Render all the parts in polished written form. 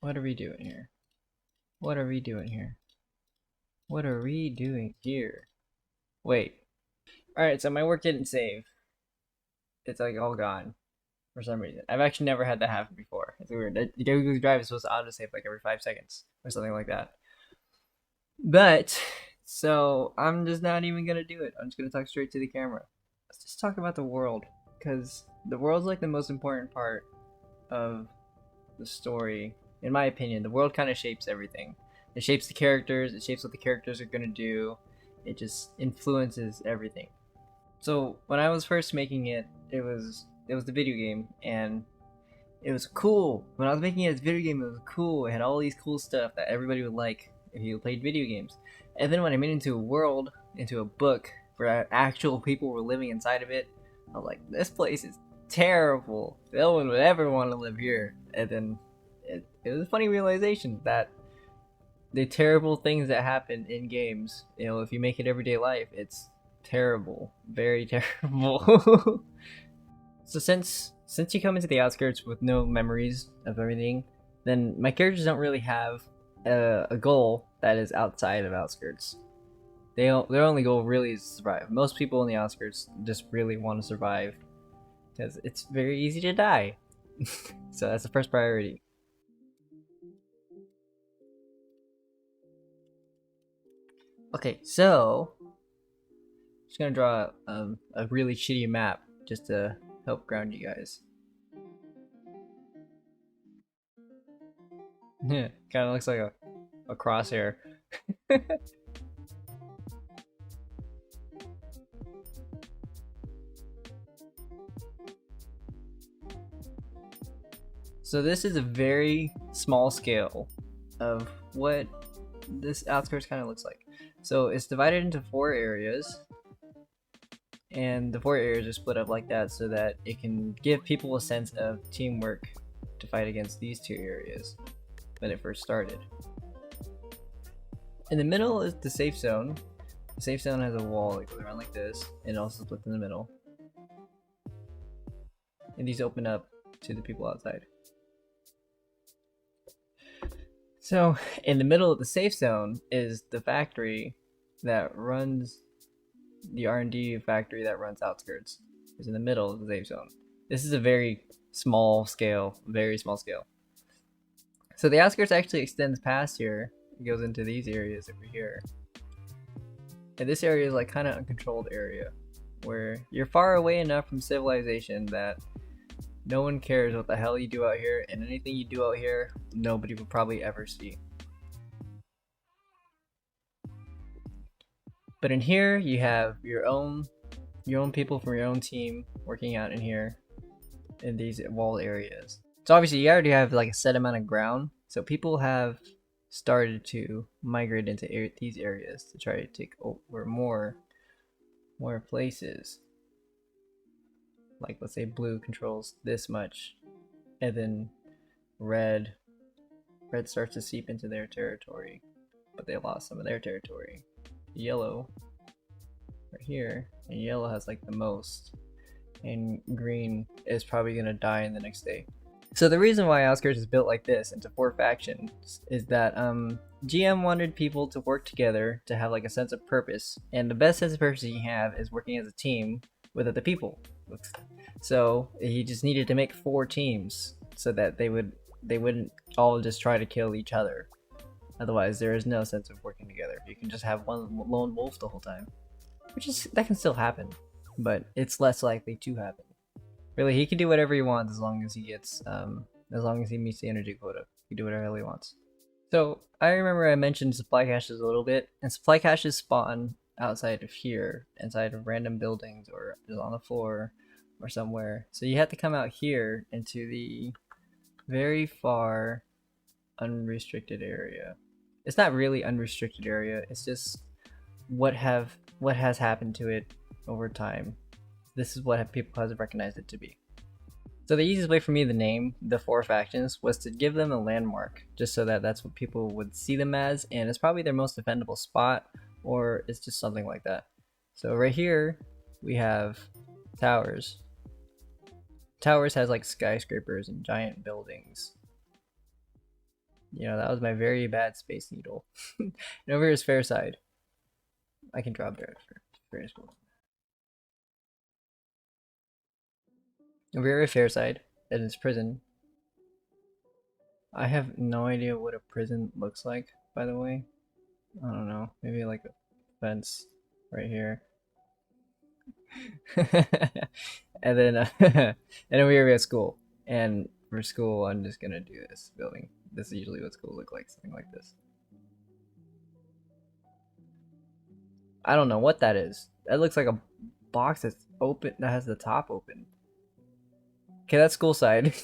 What are we doing here? What are we doing here? What are we doing here? Wait. Alright, so my work didn't save. It's like all gone for some reason. I've actually never had that happen before. It's weird. The Google Drive is supposed to autosave like every 5 seconds or something like that. But, so I'm just not even gonna do it. I'm just gonna talk straight to the camera. Let's just talk about the world. Because the world's like the most important part of the story. In my opinion, the world kind of shapes everything. It shapes the characters, it shapes what the characters are gonna do. It just influences everything. So when I was first making it, it was the video game, and it was cool. When I was making it as a video game, it was cool. It had all these cool stuff that everybody would like if you played video games. And then when I made it into a world, into a book, where actual people were living inside of it, I was like, this place is terrible. No one would ever want to live here. And then it was a funny realization that the terrible things that happen in games, if you make it everyday life, it's terrible, very terrible. So since you come into the outskirts with no memories of everything, then my characters don't really have a goal that is outside of outskirts. Their only goal really is to survive. Most people in the outskirts just really want to survive because it's very easy to die. So that's the first priority. Okay, so just gonna draw a really shitty map just to help ground you guys. Kind of looks like a crosshair. So this is a very small scale of what this outskirts kind of looks like. So it's divided into 4 areas, and the 4 areas are split up like that so that it can give people a sense of teamwork to fight against these 2 areas when it first started. In the middle is the safe zone. The safe zone has a wall that goes around like this, and it also splits in the middle. And these open up to the people outside. So, in the middle of the safe zone is the factory that runs the R&D factory that runs outskirts. Is in the middle of the safe zone. This is a very small scale, very small scale. So the outskirts actually extends past here. It goes into these areas over here. And this area is like kind of uncontrolled area where you're far away enough from civilization that no one cares what the hell you do out here, and anything you do out here, nobody will probably ever see. But in here, you have your own people from your own team working out in here, in these walled areas. So obviously, you already have like a set amount of ground, so people have started to migrate into these areas to try to take over more places. Like, let's say blue controls this much, and then red starts to seep into their territory, but they lost some of their territory. Yellow right here, and yellow has like the most, and green is probably gonna die in the next day. So the reason why Outskirts is built like this into 4 factions is that GM wanted people to work together to have like a sense of purpose, and the best sense of purpose you can have is working as a team with other people. So he just needed to make 4 teams so that they wouldn't all just try to kill each other. Otherwise, there is no sense of working together. You can just have one lone wolf the whole time, that can still happen, but it's less likely to happen. Really, he can do whatever he wants as long as he gets, as long as he meets the energy quota. He can do whatever he wants. So I remember I mentioned supply caches a little bit, and supply caches spawn outside of here, inside of random buildings or just on the floor or somewhere. So you have to come out here into the very far unrestricted area. It's not really unrestricted area. It's just what has happened to it over time. This is what people have recognized it to be. So the easiest way for me to name the 4 factions was to give them a landmark, just so that that's what people would see them as, and it's probably their most defendable spot, or it's just something like that. So right here, we have towers. Towers has like skyscrapers and giant buildings. You know, that was my very bad Space Needle. And over here is Fair Side. I can draw better. Fair School. Over here is Fair Side. And it's prison. I have no idea what a prison looks like, by the way. I don't know. Maybe like a fence right here. And then and then we have school. And for school, I'm just gonna do this building. This is usually what schools look like, something like this. I don't know what that is. That looks like a box that's open, that has the top open. Okay, that's school side.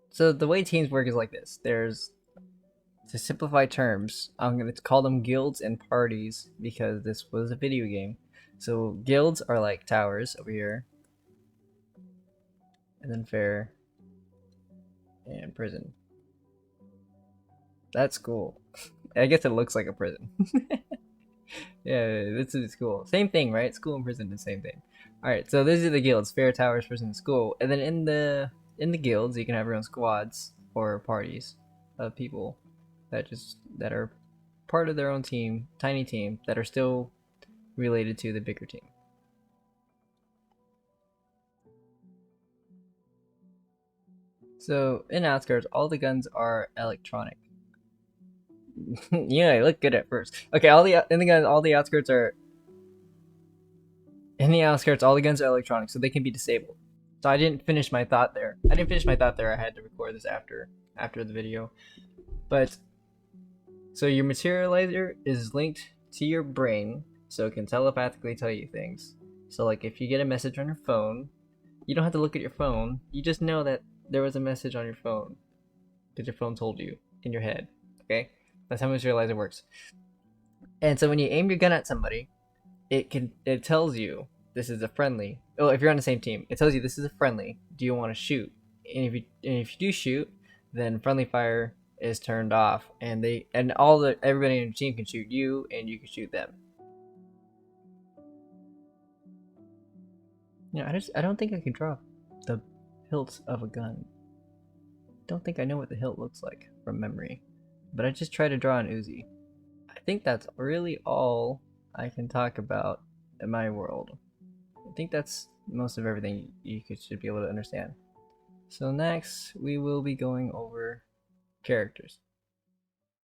So the way teams work is like this. There's, to simplify terms, I'm gonna call them guilds and parties because this was a video game. So guilds are like towers over here, and then fair and prison. That's cool. I guess it looks like a prison. Yeah, this is cool. Same thing, right? School and prison, the same thing. All right, so these are the guilds: fair, towers, prison, school. And then in the guilds, you can have your own squads or parties of people that are part of their own team, tiny team, that are still related to the bigger team. So in Outskirts, all the guns are electronic. Yeah, I look good at first. Okay, all the in the guns, all the outskirts are in the outskirts. All the guns are electronic, so they can be disabled. So I didn't finish my thought there. I didn't finish my thought there. I had to record this after the video. But so your materializer is linked to your brain, so it can telepathically tell you things. So like if you get a message on your phone, you don't have to look at your phone. You just know that there was a message on your phone because your phone told you in your head. Okay, that's how materializer works. And so when you aim your gun at somebody, it tells you this is a friendly. Oh, if you're on the same team, it tells you this is a friendly. Do you want to shoot? And if you do shoot, then friendly fire is turned off, and everybody in the team can shoot you, and you can shoot them. Yeah, I don't think I can draw the hilt of a gun. Don't think I know what the hilt looks like from memory, but I just try to draw an Uzi. I think that's really all I can talk about in my world. I think that's most of everything should be able to understand. So next, we will be going over characters.